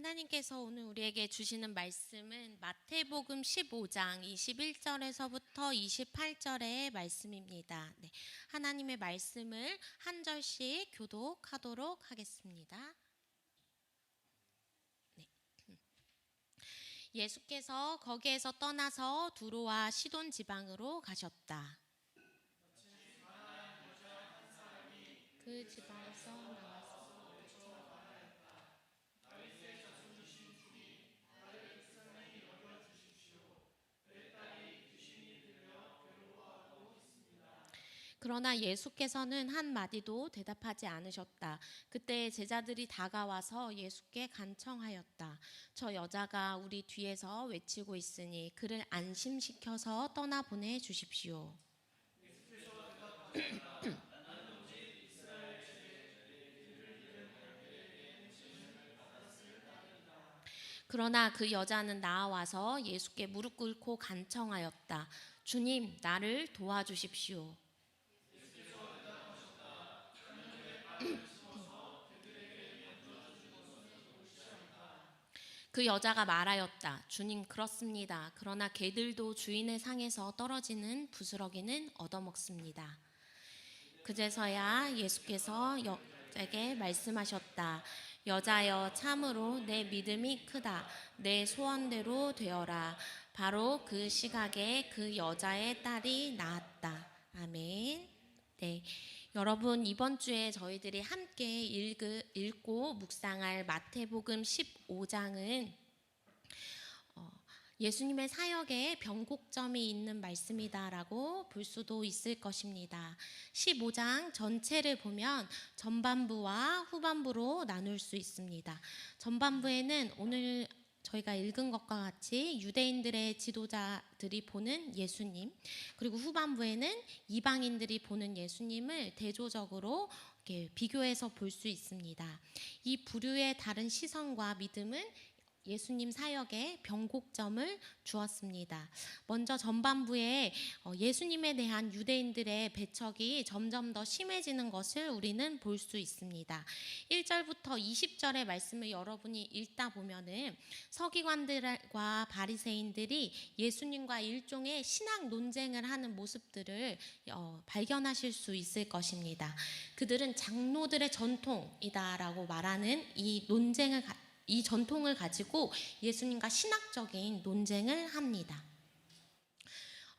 하나님께서 오늘 우리에게 주시는 말씀은 마태복음 15장 21절에서부터 28절의 말씀입니다. 네, 하나님의 말씀을 한 절씩 교독하도록 하겠습니다. 네. 예수께서 거기에서 떠나서 두로와 시돈 지방으로 가셨다. 그 지방에서 나와서 그러나 예수께서는 한마디도 대답하지 않으셨다. 그때 제자들이 다가와서 예수께 간청하였다. 저 여자가 우리 뒤에서 외치고 있으니 그를 안심시켜서 떠나보내 주십시오. 그러나 그 여자는 나와서 예수께 무릎 꿇고 간청하였다. 주님, 나를 도와주십시오. 그 여자가 말하였다. 주님, 그렇습니다. 그러나 개들도 주인의 상에서 떨어지는 부스러기는 얻어먹습니다. 그제서야 예수께서 여자에게 말씀하셨다. 여자여, 참으로 내 믿음이 크다. 내 소원대로 되어라. 바로 그 시각에 그 여자의 딸이 나았다. 아멘. 네, 여러분, 이번 주에 저희들이 함께 읽고 묵상할 마태복음 15장은 예수님의 사역에 변곡점이 있는 말씀이다라고 볼 수도 있을 것입니다. 15장 전체를 보면 전반부와 후반부로 나눌 수 있습니다. 전반부에는 오늘 저희가 읽은 것과 같이 유대인들의 지도자들이 보는 예수님, 그리고 후반부에는 이방인들이 보는 예수님을 대조적으로 이렇게 비교해서 볼 수 있습니다. 이 부류의 다른 시선과 믿음은 예수님 사역에 변곡점을 주었습니다. 먼저 전반부에 예수님에 대한 유대인들의 배척이 점점 더 심해지는 것을 우리는 볼 수 있습니다. 1절부터 20절의 말씀을 여러분이 읽다 보면은 서기관들과 바리새인들이 예수님과 일종의 신학 논쟁을 하는 모습들을 발견하실 수 있을 것입니다. 그들은 장로들의 전통이다라고 말하는 이 전통을 가지고 예수님과 신학적인 논쟁을 합니다.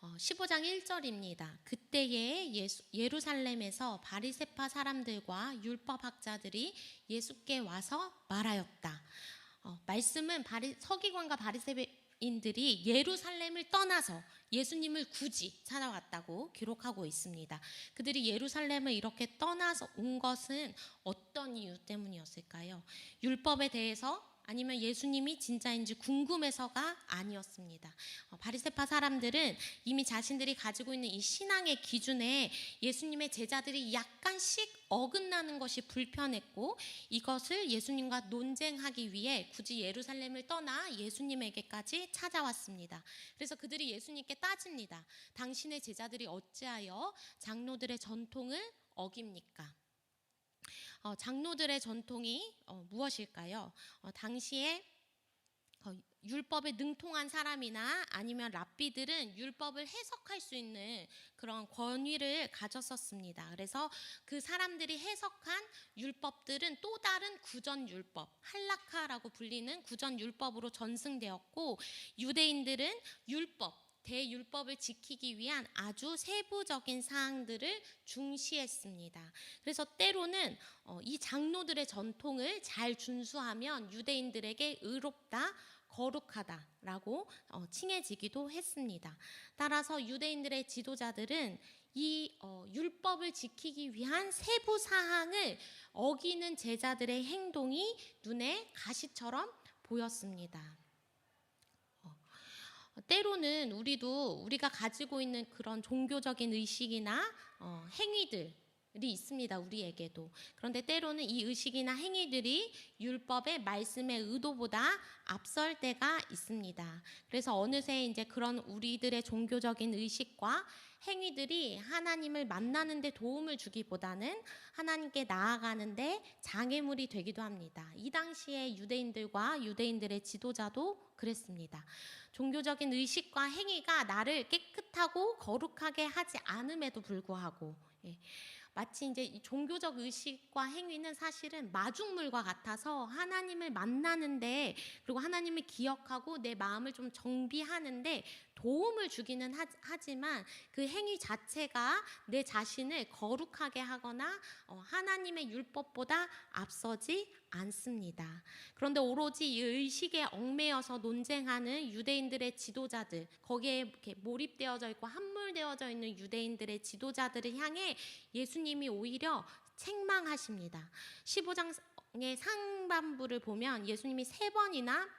15장 1절입니다. 그때에 예루살렘에서 바리새파 사람들과 율법학자들이 예수께 와서 말하였다. 말씀은 서기관과 바리새인들이 예루살렘을 떠나서 예수님을 굳이 찾아왔다고 기록하고 있습니다. 그들이 예루살렘을 이렇게 떠나서 온 것은 어떤 이유 때문이었을까요? 율법에 대해서 아니면 예수님이 진짜인지 궁금해서가 아니었습니다. 바리새파 사람들은 이미 자신들이 가지고 있는 이 신앙의 기준에 예수님의 제자들이 약간씩 어긋나는 것이 불편했고, 이것을 예수님과 논쟁하기 위해 굳이 예루살렘을 떠나 예수님에게까지 찾아왔습니다. 그래서 그들이 예수님께 따집니다. 당신의 제자들이 어찌하여 장로들의 전통을 어깁니까? 장로들의 전통이 무엇일까요? 당시에 율법에 능통한 사람이나 아니면 랍비들은 율법을 해석할 수 있는 그런 권위를 가졌었습니다. 그래서 그 사람들이 해석한 율법들은 또 다른 구전율법, 할라카라고 불리는 구전율법으로 전승되었고, 유대인들은 대율법을 지키기 위한 아주 세부적인 사항들을 중시했습니다. 그래서 때로는 이 장로들의 전통을 잘 준수하면 유대인들에게 의롭다, 거룩하다라고 칭해지기도 했습니다. 따라서 유대인들의 지도자들은 이 율법을 지키기 위한 세부 사항을 어기는 제자들의 행동이 눈에 가시처럼 보였습니다. 때로는 우리가 가지고 있는 그런 종교적인 의식이나 행위들, 있습니다. 우리에게도. 그런데 때로는 이 의식이나 행위들이 율법의 말씀의 의도보다 앞설 때가 있습니다. 그래서 어느새 이제 그런 우리들의 종교적인 의식과 행위들이 하나님을 만나는 데 도움을 주기보다는 하나님께 나아가는데 장애물이 되기도 합니다. 이 당시에 유대인들과 유대인들의 지도자도 그랬습니다. 종교적인 의식과 행위가 나를 깨끗하고 거룩하게 하지 않음에도 불구하고, 마치 이제 이 종교적 의식과 행위는 사실은 마중물과 같아서 하나님을 만나는데, 그리고 하나님을 기억하고 내 마음을 좀 정비하는데 도움을 주기는 하지만 그 행위 자체가 내 자신을 거룩하게 하거나 하나님의 율법보다 앞서지 않습니다. 그런데 오로지 이 의식에 얽매여서 논쟁하는 유대인들의 지도자들, 거기에 이렇게 몰입되어져 있고 함몰되어져 있는 유대인들의 지도자들을 향해 예수님이 오히려 책망하십니다. 15장의 상반부를 보면 예수님이 3번이나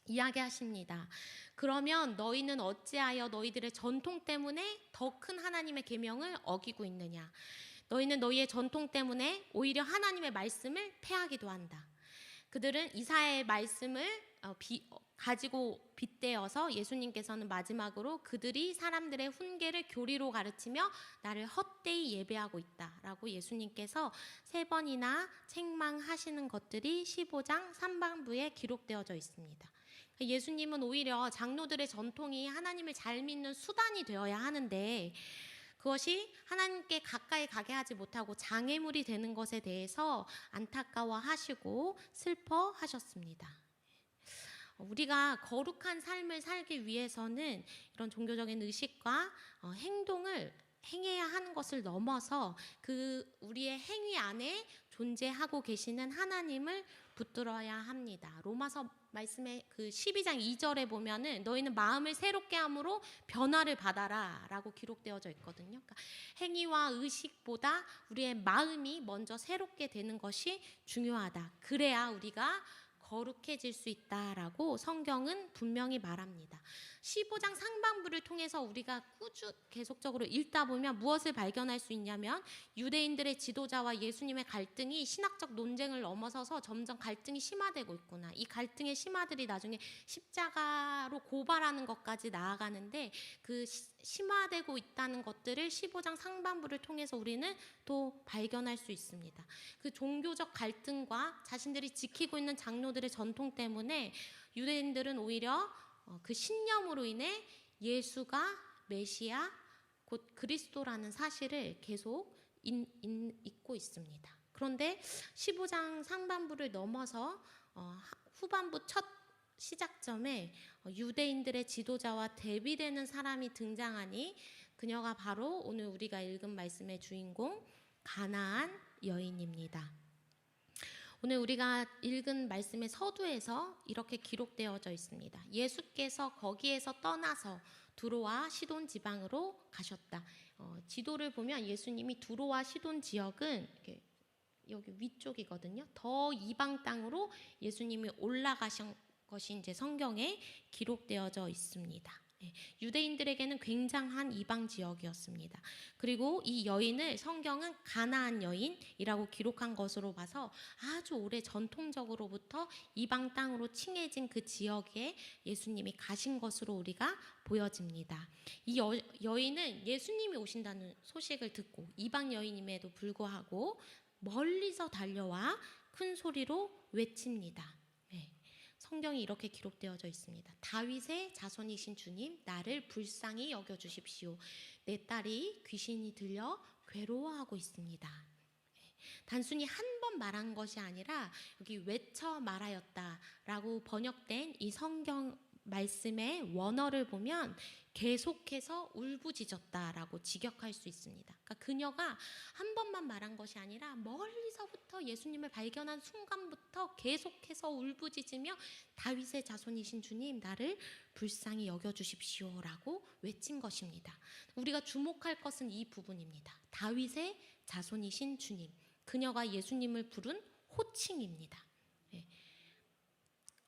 이야기하십니다. 그러면 너희는 어찌하여 너희들의 전통 때문에 더 큰 하나님의 계명을 어기고 있느냐? 너희는 너희의 전통 때문에 오히려 하나님의 말씀을 폐하기도 한다. 그들은 이사야의 말씀을 가지고 빗대어서 예수님께서는 마지막으로 그들이 사람들의 훈계를 교리로 가르치며 나를 헛되이 예배하고 있다라고 예수님께서 3번이나 책망하시는 것들이 15장 3반부에 기록되어져 있습니다. 예수님은 오히려 장로들의 전통이 하나님을 잘 믿는 수단이 되어야 하는데 그것이 하나님께 가까이 가게 하지 못하고 장애물이 되는 것에 대해서 안타까워하시고 슬퍼하셨습니다. 우리가 거룩한 삶을 살기 위해서는 이런 종교적인 의식과 행동을 행해야 하는 것을 넘어서 그 우리의 행위 안에 존재하고 계시는 하나님을 붙들어야 합니다. 로마서 말씀의 그 12장 2절에 보면은 너희는 마음을 새롭게 함으로 변화를 받아라 라고 기록되어져 있거든요. 그러니까 행위와 의식보다 우리의 마음이 먼저 새롭게 되는 것이 중요하다. 그래야 우리가 거룩해질 수 있다라고 성경은 분명히 말합니다. 15장 상반부를 통해서 우리가 계속적으로 읽다 보면 무엇을 발견할 수 있냐면 유대인들의 지도자와 예수님의 갈등이 신학적 논쟁을 넘어서서 점점 갈등이 심화되고 있구나. 이 갈등의 심화들이 나중에 십자가로 고발하는 것까지 나아가는데 그 심화되고 있다는 것들을 15장 상반부를 통해서 우리는 또 발견할 수 있습니다. 그 종교적 갈등과 자신들이 지키고 있는 장로들의 전통 때문에 유대인들은 오히려 그 신념으로 인해 예수가 메시아 곧 그리스도라는 사실을 계속 잊고 있습니다. 그런데 15장 상반부를 넘어서 후반부 첫 시작점에 유대인들의 지도자와 대비되는 사람이 등장하니 그녀가 바로 오늘 우리가 읽은 말씀의 주인공 가나안 여인입니다. 오늘 우리가 읽은 말씀의 서두에서 이렇게 기록되어져 있습니다. 예수께서 거기에서 떠나서 두로와 시돈 지방으로 가셨다. 지도를 보면 예수님이 두로와 시돈 지역은 이렇게 여기 위쪽이거든요. 더 이방 땅으로 예수님이 올라가신 것이 이제 성경에 기록되어져 있습니다. 유대인들에게는 굉장한 이방 지역이었습니다. 그리고 이 여인을 성경은 가나안 여인이라고 기록한 것으로 봐서 아주 오래 전통적으로부터 이방 땅으로 칭해진 그 지역에 예수님이 가신 것으로 우리가 보여집니다. 이 여인은 예수님이 오신다는 소식을 듣고 이방 여인임에도 불구하고 멀리서 달려와 큰 소리로 외칩니다. 성경이 이렇게 기록되어져 있습니다. 다윗의 자손이신 주님, 나를 불쌍히 여겨주십시오. 내 딸이 귀신이 들려 괴로워하고 있습니다. 단순히 한 번 말한 것이 아니라 여기 외쳐 말하였다라고 번역된 이 성경 말씀의 원어를 보면 계속해서 울부짖었다라고 직역할 수 있습니다. 그러니까 그녀가 한 번만 말한 것이 아니라 멀리서부터 예수님을 발견한 순간부터 계속해서 울부짖으며 다윗의 자손이신 주님, 나를 불쌍히 여겨주십시오라고 외친 것입니다. 우리가 주목할 것은 이 부분입니다. 다윗의 자손이신 주님, 그녀가 예수님을 부른 호칭입니다.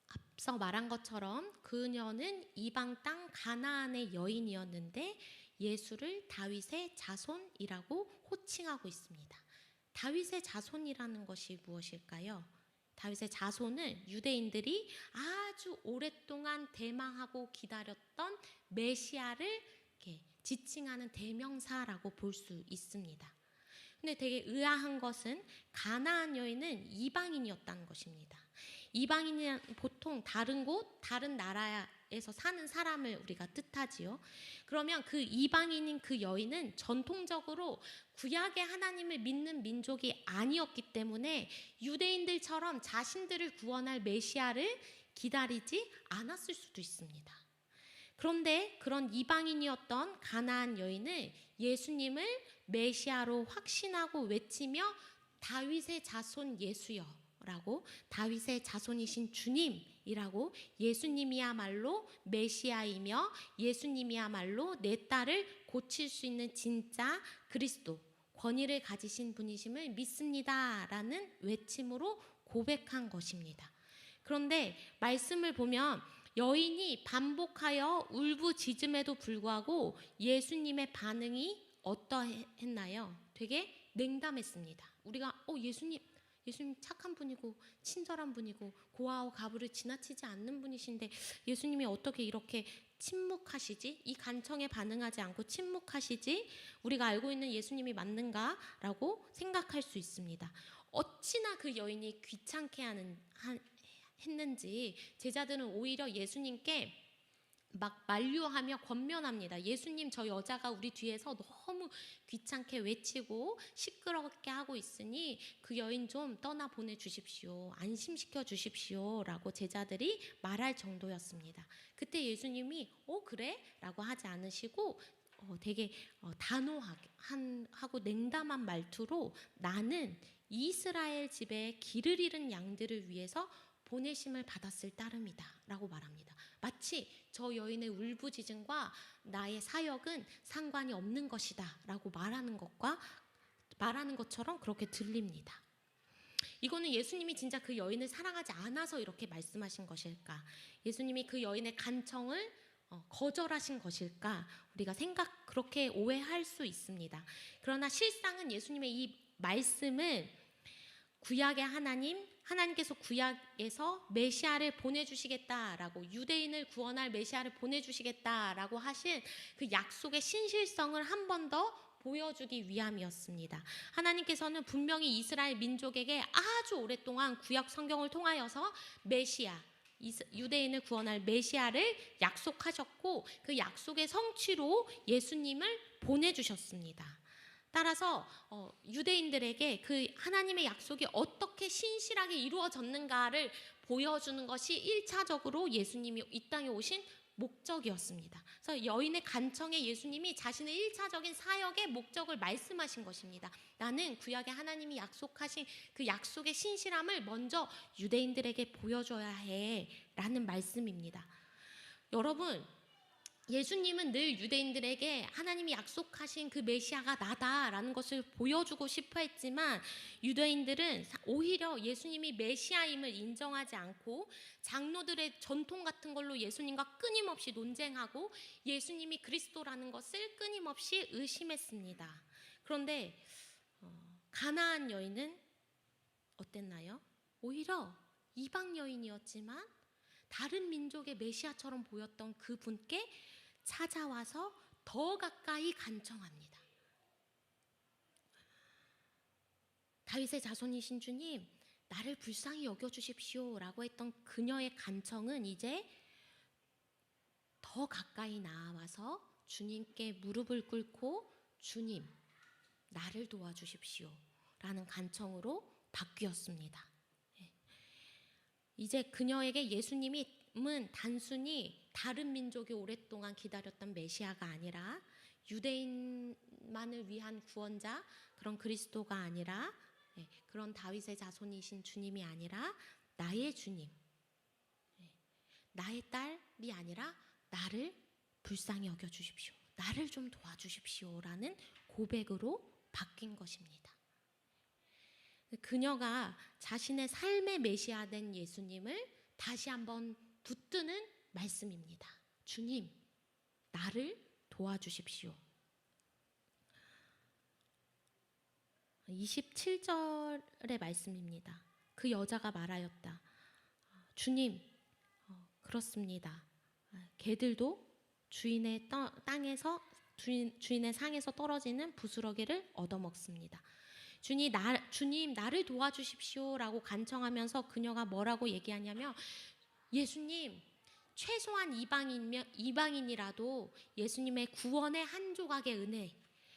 앞서 말한 것처럼 그녀는 이방 땅 가나안의 여인이었는데 예수를 다윗의 자손이라고 호칭하고 있습니다. 다윗의 자손이라는 것이 무엇일까요? 다윗의 자손은 유대인들이 아주 오랫동안 대망하고 기다렸던 메시아를 이렇게 지칭하는 대명사라고 볼 수 있습니다. 근데 되게 의아한 것은 가나안 여인은 이방인이었다는 것입니다. 이방인은 보통 다른 곳, 다른 나라에서 사는 사람을 우리가 뜻하지요. 그러면 그 이방인인 그 여인은 전통적으로 구약의 하나님을 믿는 민족이 아니었기 때문에 유대인들처럼 자신들을 구원할 메시아를 기다리지 않았을 수도 있습니다. 그런데 그런 이방인이었던 가나안 여인은 예수님을 메시아로 확신하고 외치며 다윗의 자손 예수여 라고, 다윗의 자손이신 주님이라고, 예수님이야말로 메시아이며 예수님이야말로 내 딸을 고칠 수 있는 진짜 그리스도, 권위를 가지신 분이심을 믿습니다 라는 외침으로 고백한 것입니다. 그런데 말씀을 보면 여인이 반복하여 울부짖음에도 불구하고 예수님의 반응이 어떠했나요? 되게 냉담했습니다. 우리가 예수님 착한 분이고 친절한 분이고 고아와 가부를 지나치지 않는 분이신데 예수님이 어떻게 이렇게 침묵하시지? 이 간청에 반응하지 않고 침묵하시지? 우리가 알고 있는 예수님이 맞는가라고 생각할 수 있습니다. 어찌나 그 여인이 귀찮게 했는지 제자들은 오히려 예수님께 막 만류하며 권면합니다. 예수님, 저 여자가 우리 뒤에서 너무 귀찮게 외치고 시끄럽게 하고 있으니 그 여인 좀 떠나 보내주십시오. 안심시켜 주십시오 라고 제자들이 말할 정도였습니다. 그때 예수님이 그래? 라고 하지 않으시고 되게 단호하게 하고 냉담한 말투로 나는 이스라엘 집에 길을 잃은 양들을 위해서 보내심을 받았을 따름이다 라고 말합니다. 마치 저 여인의 울부짖음과 나의 사역은 상관이 없는 것이다 라고 말하는 것처럼 그렇게 들립니다. 이거는 예수님이 진짜 그 여인을 사랑하지 않아서 이렇게 말씀하신 것일까? 예수님이 그 여인의 간청을 거절하신 것일까? 우리가 그렇게 오해할 수 있습니다. 그러나 실상은 예수님의 이 말씀은 구약의 하나님께서 구약에서 메시아를 보내주시겠다라고, 유대인을 구원할 메시아를 보내주시겠다라고 하신 그 약속의 신실성을 한 번 더 보여주기 위함이었습니다. 하나님께서는 분명히 이스라엘 민족에게 아주 오랫동안 구약 성경을 통하여서 메시아, 유대인을 구원할 메시아를 약속하셨고 그 약속의 성취로 예수님을 보내주셨습니다. 따라서 유대인들에게 그 하나님의 약속이 어떻게 신실하게 이루어졌는가를 보여주는 것이 1차적으로 예수님이 이 땅에 오신 목적이었습니다. 그래서 여인의 간청에 예수님이 자신의 1차적인 사역의 목적을 말씀하신 것입니다. 나는 구약의 하나님이 약속하신 그 약속의 신실함을 먼저 유대인들에게 보여줘야 해 라는 말씀입니다. 여러분, 예수님은 늘 유대인들에게 하나님이 약속하신 그 메시아가 나다라는 것을 보여주고 싶어 했지만 유대인들은 오히려 예수님이 메시아임을 인정하지 않고 장로들의 전통 같은 걸로 예수님과 끊임없이 논쟁하고 예수님이 그리스도라는 것을 끊임없이 의심했습니다. 그런데 가나안 여인은 어땠나요? 오히려 이방 여인이었지만 다른 민족의 메시아처럼 보였던 그분께 찾아와서 더 가까이 간청합니다. 다윗의 자손이신 주님, 나를 불쌍히 여겨주십시오 라고 했던 그녀의 간청은 이제 더 가까이 나와서 주님께 무릎을 꿇고 주님, 나를 도와주십시오 라는 간청으로 바뀌었습니다. 이제 그녀에게 예수님은 단순히 다른 민족이 오랫동안 기다렸던 메시아가 아니라 유대인만을 위한 구원자, 그런 그리스도가 아니라 그런 다윗의 자손이신 주님이 아니라 나의 주님, 나의 딸이 아니라 나를 불쌍히 여겨주십시오, 나를 좀 도와주십시오 라는 고백으로 바뀐 것입니다. 그녀가 자신의 삶의 메시아 된 예수님을 다시 한번 붙드는 말씀입니다. 주님, 나를 도와주십시오 27절의 말씀입니다. 그 여자가 말하였다. 주님, 그렇습니다. 개들도 주인의 땅에서 주인의 상에서 떨어지는 부스러기를 얻어먹습니다. 주님 나를 도와주십시오라고 간청하면서 그녀가 뭐라고 얘기하냐면, 예수님, 최소한 이방인이라도 예수님의 구원의 한 조각의 은혜,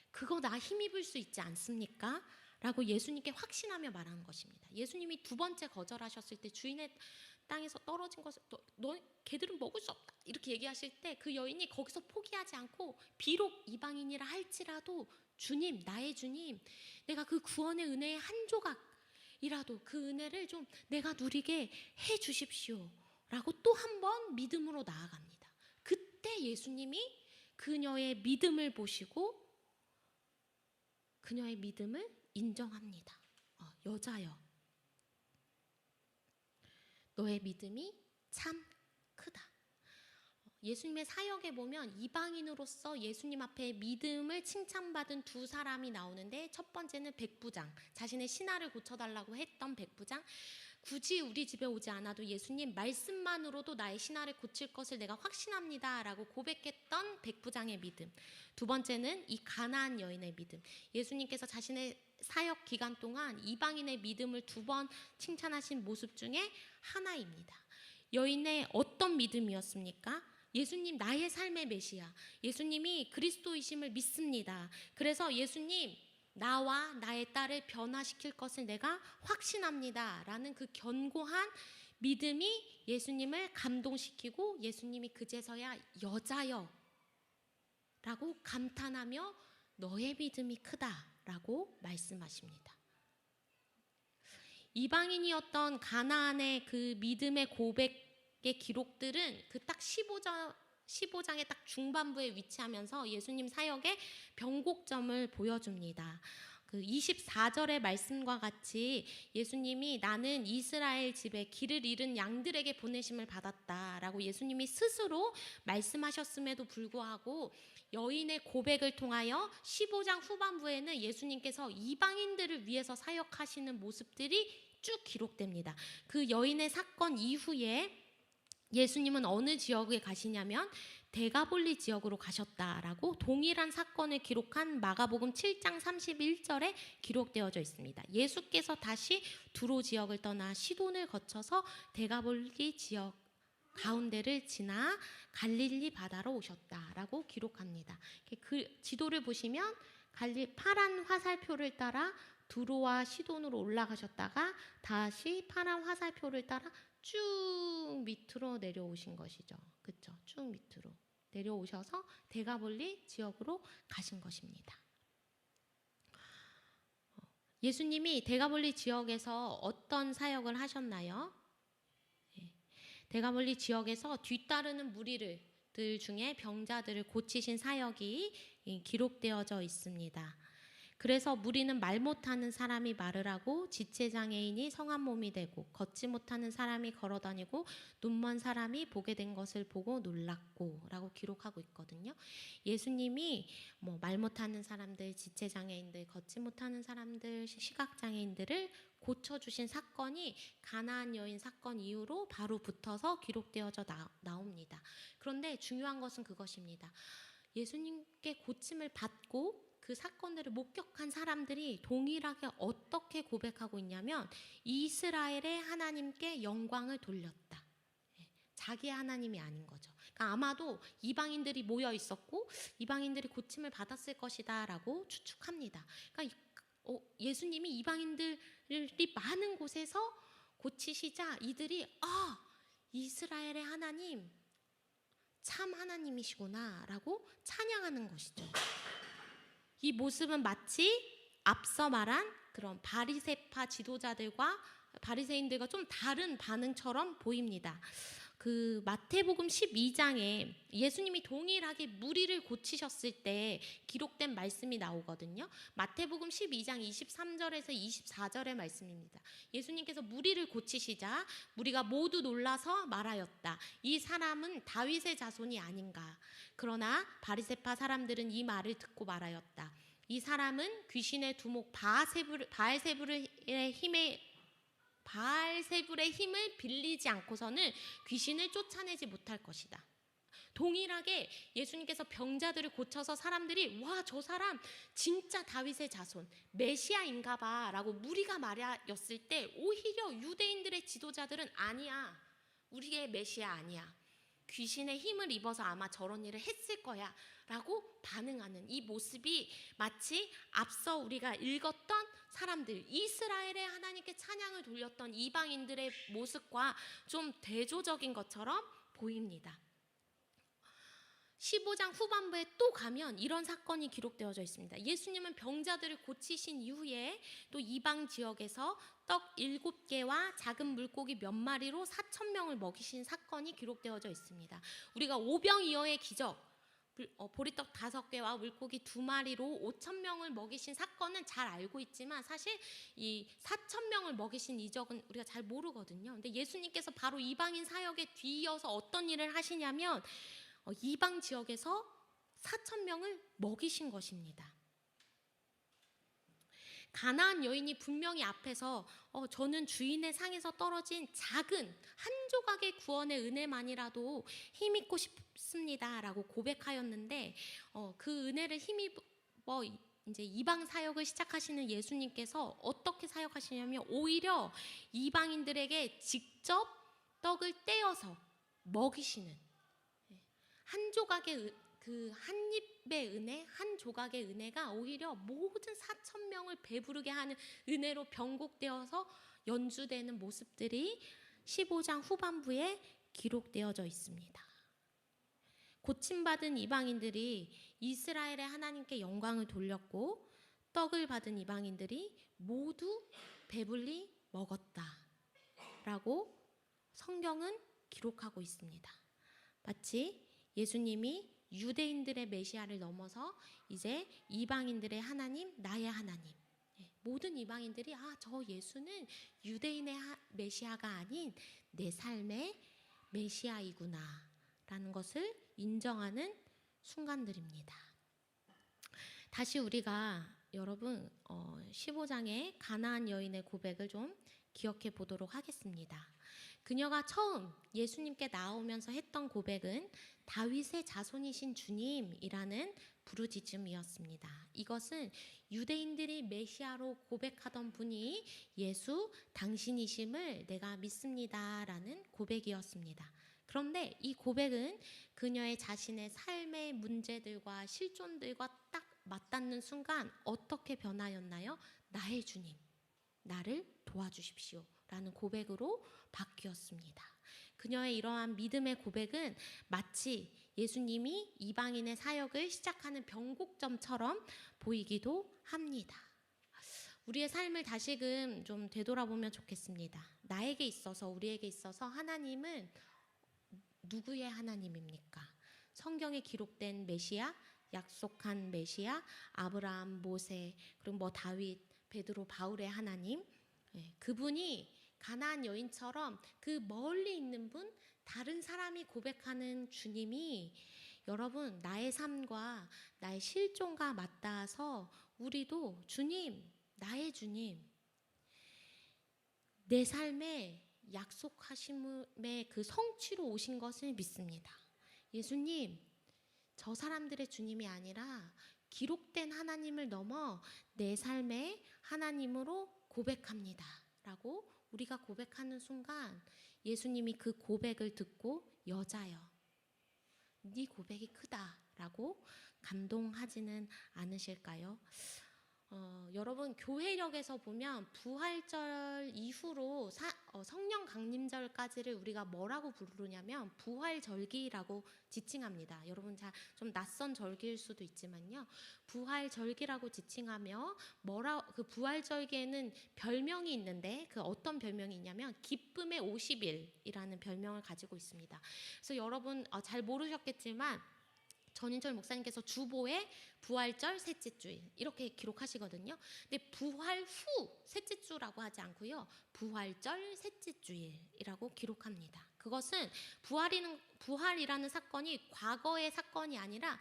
그거 나 힘입을 수 있지 않습니까? 라고 예수님께 확신하며 말하는 것입니다. 예수님이 두 번째 거절하셨을 때, 주인의 땅에서 떨어진 것을 너 걔들은 먹을 수 없다 이렇게 얘기하실 때, 그 여인이 거기서 포기하지 않고, 비록 이방인이라 할지라도 주님, 나의 주님, 내가 그 구원의 은혜의 한 조각이라도 그 은혜를 좀 내가 누리게 해 주십시오 라고 또 한 번 믿음으로 나아갑니다. 그때 예수님이 그녀의 믿음을 보시고 그녀의 믿음을 인정합니다. 여자여, 너의 믿음이 참 크다. 예수님의 사역에 보면 이방인으로서 예수님 앞에 믿음을 칭찬받은 두 사람이 나오는데, 첫 번째는 백부장, 자신의 신하를 고쳐달라고 했던 백부장. 굳이 우리 집에 오지 않아도 예수님 말씀만으로도 나의 신하를 고칠 것을 내가 확신합니다 라고 고백했던 백부장의 믿음. 두 번째는 이 가나안 여인의 믿음. 예수님께서 자신의 사역 기간 동안 이방인의 믿음을 두 번 칭찬하신 모습 중에 하나입니다. 여인의 어떤 믿음이었습니까? 예수님 나의 삶의 메시아, 예수님이 그리스도이심을 믿습니다. 그래서 예수님, 나와 나의 딸을 변화시킬 것을 내가 확신합니다 라는 그 견고한 믿음이 예수님을 감동시키고, 예수님이 그제서야 여자여 라고 감탄하며 너의 믿음이 크다 라고 말씀하십니다. 이방인이었던 가나안의 그 믿음의 고백의 기록들은 그 딱 15장의 딱 중반부에 위치하면서 예수님 사역의 변곡점을 보여줍니다. 그 24절의 말씀과 같이 예수님이 나는 이스라엘 집에 길을 잃은 양들에게 보내심을 받았다라고 예수님이 스스로 말씀하셨음에도 불구하고, 여인의 고백을 통하여 15장 후반부에는 예수님께서 이방인들을 위해서 사역하시는 모습들이 쭉 기록됩니다. 그 여인의 사건 이후에 예수님은 어느 지역에 가시냐면 데가볼리 지역으로 가셨다라고 동일한 사건을 기록한 마가복음 7장 31절에 기록되어져 있습니다. 예수께서 다시 두로 지역을 떠나 시돈을 거쳐서 데가볼리 지역 가운데를 지나 갈릴리 바다로 오셨다라고 기록합니다. 그 지도를 보시면 파란 화살표를 따라 두로와 시돈으로 올라가셨다가 다시 파란 화살표를 따라 쭉 밑으로 내려오신 것이죠. 그렇죠? 쭉 밑으로 내려오셔서 데가볼리 지역으로 가신 것입니다. 예수님이 데가볼리 지역에서 어떤 사역을 하셨나요? 데가볼리 지역에서 뒤따르는 무리들 중에 병자들을 고치신 사역이 기록되어져 있습니다. 그래서 무리는 말 못하는 사람이 말을 하고, 지체장애인이 성한 몸이 되고, 걷지 못하는 사람이 걸어다니고, 눈먼 사람이 보게 된 것을 보고 놀랐고 라고 기록하고 있거든요. 예수님이 말 못하는 사람들, 지체장애인들, 걷지 못하는 사람들, 시각장애인들을 고쳐주신 사건이 가나안 여인 사건 이후로 바로 붙어서 기록되어져 나옵니다. 그런데 중요한 것은 그것입니다. 예수님께 고침을 받고 그 사건들을 목격한 사람들이 동일하게 어떻게 고백하고 있냐면, 이스라엘의 하나님께 영광을 돌렸다. 자기의 하나님이 아닌 거죠. 그러니까 아마도 이방인들이 모여 있었고 이방인들이 고침을 받았을 것이다 라고 추측합니다. 그러니까 예수님이 이방인들이 많은 곳에서 고치시자 이들이 이스라엘의 하나님 참 하나님이시구나 라고 찬양하는 것이죠. 이 모습은 마치 앞서 말한 그런 바리새파 지도자들과 바리새인들과 좀 다른 반응처럼 보입니다. 그 마태복음 12장에 예수님이 동일하게 무리를 고치셨을 때 기록된 말씀이 나오거든요. 마태복음 12장 23절에서 24절의 말씀입니다. 예수님께서 무리를 고치시자 무리가 모두 놀라서 말하였다. 이 사람은 다윗의 자손이 아닌가. 그러나 바리새파 사람들은 이 말을 듣고 말하였다. 이 사람은 귀신의 두목 바알세불의 힘을 빌리지 않고서는 귀신을 쫓아내지 못할 것이다. 동일하게 예수님께서 병자들을 고쳐서 사람들이 와, 저 사람 진짜 다윗의 자손 메시아인가 봐 라고 무리가 말하였을 때 오히려 유대인들의 지도자들은 아니야, 우리의 메시아 아니야, 귀신의 힘을 입어서 아마 저런 일을 했을 거야 라고 반응하는 이 모습이 마치 앞서 우리가 읽었던 사람들, 이스라엘의 하나님께 찬양을 돌렸던 이방인들의 모습과 좀 대조적인 것처럼 보입니다. 15장 후반부에 또 가면 이런 사건이 기록되어져 있습니다. 예수님은 병자들을 고치신 이후에 또 이방 지역에서 떡 7개와 작은 물고기 몇 마리로 4,000명을 먹이신 사건이 기록되어져 있습니다. 우리가 오병이어의 기적, 보리떡 5개와 물고기 2마리로 5,000명을 먹이신 사건은 잘 알고 있지만 사실 이 4,000명을 먹이신 이적은 우리가 잘 모르거든요. 근데 예수님께서 바로 이방인 사역에 뒤이어서 어떤 일을 하시냐면 이방 지역에서 4,000명을 먹이신 것입니다. 가나안 여인이 분명히 앞에서 저는 주인의 상에서 떨어진 작은 한 조각의 구원의 은혜만이라도 힘입고 싶습니다 라고 고백하였는데 그 은혜를 힘입어 이제 이방 사역을 시작하시는 예수님께서 어떻게 사역하시냐면 오히려 이방인들에게 직접 떡을 떼어서 먹이시는, 한 조각의 그 한 입의 은혜, 한 조각의 은혜가 오히려 모든 4,000명을 배부르게 하는 은혜로 변곡되어서 연주되는 모습들이 15장 후반부에 기록되어져 있습니다. 고침받은 이방인들이 이스라엘의 하나님께 영광을 돌렸고 떡을 받은 이방인들이 모두 배불리 먹었다라고 성경은 기록하고 있습니다. 마치 예수님이 유대인들의 메시아를 넘어서 이제 이방인들의 하나님, 나의 하나님, 모든 이방인들이 저 예수는 유대인의 메시아가 아닌 내 삶의 메시아이구나 라는 것을 인정하는 순간들입니다. 다시 우리가 여러분 15장의 가나안 여인의 고백을 좀 기억해 보도록 하겠습니다. 그녀가 처음 예수님께 나오면서 했던 고백은 다윗의 자손이신 주님이라는 부르짖음이었습니다. 이것은 유대인들이 메시아로 고백하던 분이 예수 당신이심을 내가 믿습니다라는 고백이었습니다. 그런데 이 고백은 그녀의 자신의 삶의 문제들과 실존들과 딱 맞닿는 순간 어떻게 변하였나요? 나의 주님, 나를 도와주십시오 라는 고백으로 바뀌었습니다. 그녀의 이러한 믿음의 고백은 마치 예수님이 이방인의 사역을 시작하는 변곡점처럼 보이기도 합니다. 우리의 삶을 다시금 좀 되돌아보면 좋겠습니다. 나에게 있어서, 우리에게 있어서 하나님은 누구의 하나님입니까? 성경에 기록된 메시아, 약속한 메시아, 아브라함, 모세, 그리고 다윗, 베드로, 바울의 하나님, 그분이 가나안 여인처럼 그 멀리 있는 분, 다른 사람이 고백하는 주님이 여러분 나의 삶과 나의 실존과 맞닿아서 우리도 주님, 나의 주님, 내 삶에 약속하심의 그 성취로 오신 것을 믿습니다. 예수님, 저 사람들의 주님이 아니라 기록된 하나님을 넘어 내 삶의 하나님으로 고백합니다 라고 우리가 고백하는 순간 예수님이 그 고백을 듣고 여자여, 네 고백이 크다 라고 감동하지는 않으실까요? 여러분 교회력에서 보면 부활절 이후로 성령 강림절까지를 우리가 뭐라고 부르냐면 부활절기라고 지칭합니다. 여러분 좀 낯선 절기일 수도 있지만요, 부활절기라고 지칭하며 그 부활절기에는 별명이 있는데 그 어떤 별명이 있냐면 기쁨의 50일이라는 별명을 가지고 있습니다. 그래서 여러분 잘 모르셨겠지만 전인철 목사님께서 주보에 부활절 셋째 주일 이렇게 기록하시거든요. 근데 부활 후 셋째 주라고 하지 않고요, 부활절 셋째 주일이라고 기록합니다. 그것은 부활이라는 사건이 과거의 사건이 아니라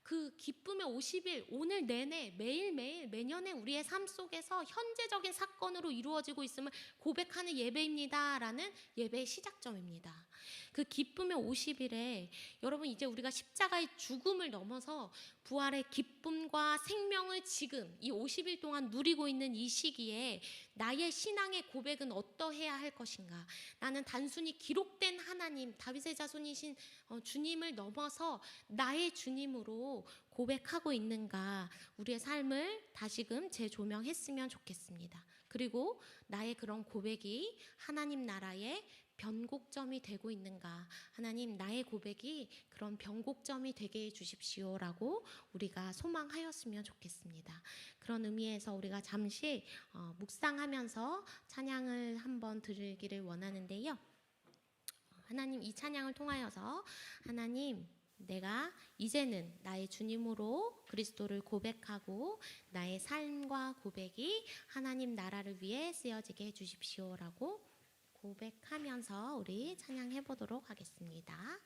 그 기쁨의 50일 오늘 내내 매일매일 매년에 우리의 삶 속에서 현재적인 사건으로 이루어지고 있음을 고백하는 예배입니다라는 예배의 시작점입니다. 그 기쁨의 50일에 여러분 이제 우리가 십자가의 죽음을 넘어서 부활의 기쁨과 생명을 지금 이 50일 동안 누리고 있는 이 시기에 나의 신앙의 고백은 어떠해야 할 것인가? 나는 단순히 기록된 하나님, 다윗의 자손이신 주님을 넘어서 나의 주님으로 고백하고 있는가? 우리의 삶을 다시금 재조명했으면 좋겠습니다. 그리고 나의 그런 고백이 하나님 나라의 변곡점이 되고 있는가? 하나님 나의 고백이 그런 변곡점이 되게 해주십시오라고 우리가 소망하였으면 좋겠습니다. 그런 의미에서 우리가 잠시 묵상하면서 찬양을 한번 드리기를 원하는데요. 하나님 이 찬양을 통하여서 하나님 내가 이제는 나의 주님으로 그리스도를 고백하고 나의 삶과 고백이 하나님 나라를 위해 쓰여지게 해주십시오라고 고백하면서 우리 찬양해 보도록 하겠습니다.